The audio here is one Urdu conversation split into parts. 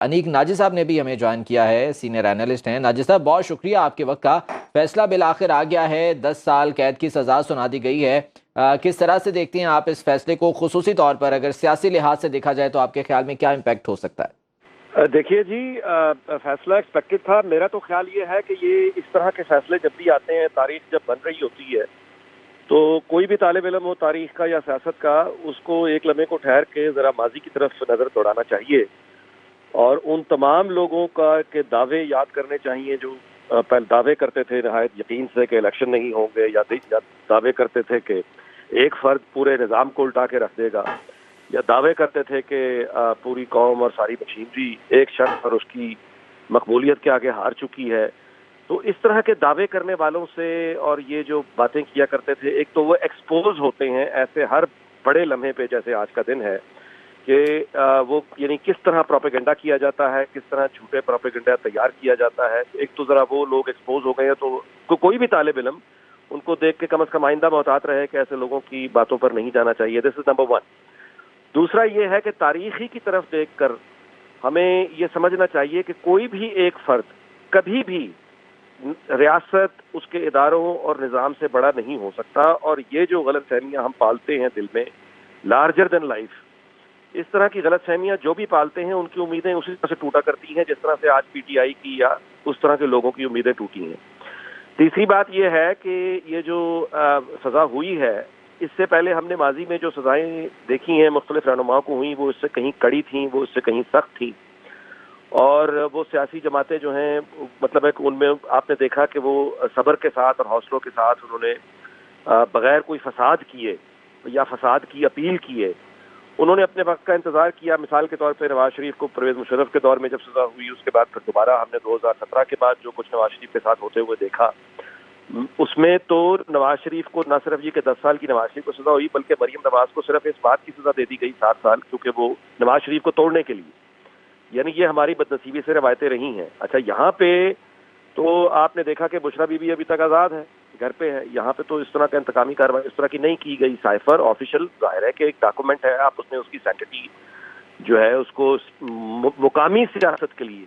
انیک ناجی صاحب نے بھی ہمیں جوائن کیا ہے، سینئر اینالسٹ ہیں۔ ناجی صاحب بہت شکریہ آپ کے وقت کا۔ فیصلہ بالآخر آ گیا ہے، 10 سال قید کی سزا سنا دی گئی ہے۔ کس طرح سے دیکھتے ہیں آپ اس فیصلے کو، خصوصی طور پر اگر سیاسی لحاظ سے دیکھا جائے تو آپ کے خیال میں کیا امپیکٹ ہو سکتا ہے؟ دیکھیے جی، فیصلہ ایکسپیکٹڈ تھا۔ میرا تو خیال یہ ہے کہ یہ اس طرح کے فیصلے جب بھی آتے ہیں، تاریخ جب بن رہی ہوتی ہے تو کوئی بھی طالب علم ہو تاریخ کا یا سیاست کا، اس کو ایک لمحے کو ٹھہر کے ذرا ماضی کی طرف نظر دوڑانا چاہیے اور ان تمام لوگوں کا کے دعوے یاد کرنے چاہیے جو پہلے دعوے کرتے تھے نہایت یقین سے کہ الیکشن نہیں ہوں گے، یا دعوے کرتے تھے کہ ایک فرد پورے نظام کو الٹا کے رکھ دے گا، یا دعوے کرتے تھے کہ پوری قوم اور ساری مشینری ایک شخص پر اس کی مقبولیت کے آگے ہار چکی ہے۔ تو اس طرح کے دعوے کرنے والوں سے اور یہ جو باتیں کیا کرتے تھے، ایک تو وہ ایکسپوز ہوتے ہیں ایسے ہر بڑے لمحے پہ، جیسے آج کا دن ہے، کہ وہ یعنی کس طرح پروپیگنڈا کیا جاتا ہے، کس طرح جھوٹے پروپیگنڈا تیار کیا جاتا ہے۔ ایک تو ذرا وہ لوگ ایکسپوز ہو گئے ہیں، تو کوئی بھی طالب علم ان کو دیکھ کے کم از کم آئندہ محتاط رہے کہ ایسے لوگوں کی باتوں پر نہیں جانا چاہیے۔ دس از نمبر 1۔ دوسرا یہ ہے کہ تاریخی کی طرف دیکھ کر ہمیں یہ سمجھنا چاہیے کہ کوئی بھی ایک فرد کبھی بھی ریاست، اس کے اداروں اور نظام سے بڑا نہیں ہو سکتا، اور یہ جو غلط فہمیاں ہم پالتے ہیں دل میں، لارجر دین لائف، اس طرح کی غلط فہمیاں جو بھی پالتے ہیں ان کی امیدیں اسی طرح سے ٹوٹا کرتی ہیں جس طرح سے آج پی ٹی آئی کی یا اس طرح کے لوگوں کی امیدیں ٹوٹی ہیں۔ تیسری بات یہ ہے کہ یہ جو سزا ہوئی ہے، اس سے پہلے ہم نے ماضی میں جو سزائیں دیکھی ہیں مختلف رہنماؤں کو ہوئیں، وہ اس سے کہیں کڑی تھیں، وہ اس سے کہیں سخت تھیں، اور وہ سیاسی جماعتیں جو ہیں، مطلب ہے کہ ان میں آپ نے دیکھا کہ وہ صبر کے ساتھ اور حوصلوں کے ساتھ انہوں نے بغیر کوئی فساد کیے یا فساد کی اپیل کیے انہوں نے اپنے وقت کا انتظار کیا۔ مثال کے طور پہ نواز شریف کو پرویز مشرف کے دور میں جب سزا ہوئی، اس کے بعد پھر دوبارہ ہم نے 2017 کے بعد جو کچھ نواز شریف کے ساتھ ہوتے ہوئے دیکھا، اس میں تو نواز شریف کو نہ صرف یہ کہ 10 سال کی نواز شریف کو سزا ہوئی، بلکہ مریم نواز کو صرف اس بات کی سزا دے دی گئی 7 سال، کیونکہ وہ نواز شریف کو توڑنے کے لیے، یعنی یہ ہماری بدنصیبی سے روایتیں رہی ہیں۔ اچھا، یہاں پہ تو آپ نے دیکھا کہ بشرا بی بی ابھی تک آزاد ہے، گھر پہ ہے۔ یہاں پہ تو اس طرح کا انتقامی کارروائی اس طرح کی نہیں کی گئی۔ سائفر آفیشل ظاہر ہے کہ ایک ڈاکومنٹ ہے، آپ اس میں اس کی سینٹٹی جو ہے اس کو مقامی سیاست کے لیے،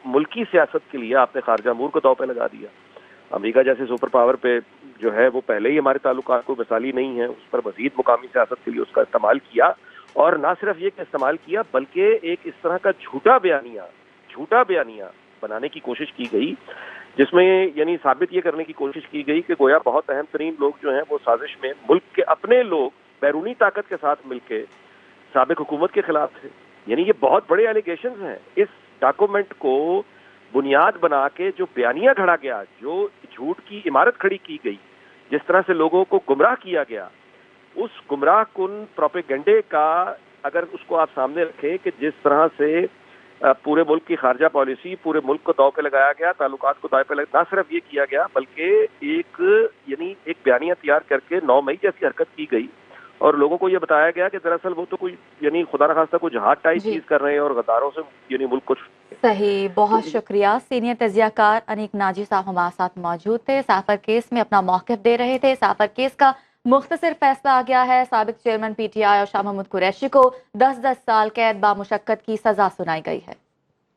ملکی سیاست کے لیے آپ نے خارجہ امور کو داؤ پہ لگا دیا۔ امریکہ جیسے سپر پاور پہ جو ہے وہ پہلے ہی ہمارے تعلقات کو مثالی نہیں ہے، اس پر مزید مقامی سیاست کے لیے اس کا استعمال کیا، اور نہ صرف یہ کہ استعمال کیا بلکہ ایک اس طرح کا جھوٹا بیانیہ بنانے کی کوشش کی گئی، جس میں یعنی ثابت یہ کرنے کی کوشش کی گئی کہ گویا بہت اہم ترین لوگ جو ہیں وہ سازش میں ملک کے اپنے لوگ بیرونی طاقت کے ساتھ مل کے سابق حکومت کے خلاف تھے۔ یعنی یہ بہت بڑے الیگیشنز ہیں۔ اس ڈاکومنٹ کو بنیاد بنا کے جو بیانیہ گھڑا گیا، جو جھوٹ کی عمارت کھڑی کی گئی، جس طرح سے لوگوں کو گمراہ کیا گیا، اس گمراہ کن پروپیگنڈے کا اگر اس کو آپ سامنے رکھیں کہ جس طرح سے پورے ملک کی خارجہ پالیسی، پورے ملک کو داؤ پہ لگایا گیا، تعلقات کو داؤ پہ نہ صرف یہ کیا گیا بلکہ ایک بیانیہ تیار کر کے 9 مئی جیسی حرکت کی گئی، اور لوگوں کو یہ بتایا گیا کہ دراصل وہ تو کوئی یعنی خدا نخواستہ کوئی جہاد ٹائپ چیز کر رہے ہیں اور غداروں سے یعنی ملک کو صحیح۔ بہت شکریہ۔ سینئر تجزیہ کار انیک ناجی صاحب ہمارے ساتھ موجود تھے، سائفر کیس میں اپنا موقف دے رہے تھے۔ سائفر کیس کا مختصر فیصلہ آ گیا ہے۔ سابق چیئرمین پی ٹی آئی اور شاہ محمود قریشی کو 10 سال قید بامشقت کی سزا سنائی گئی ہے۔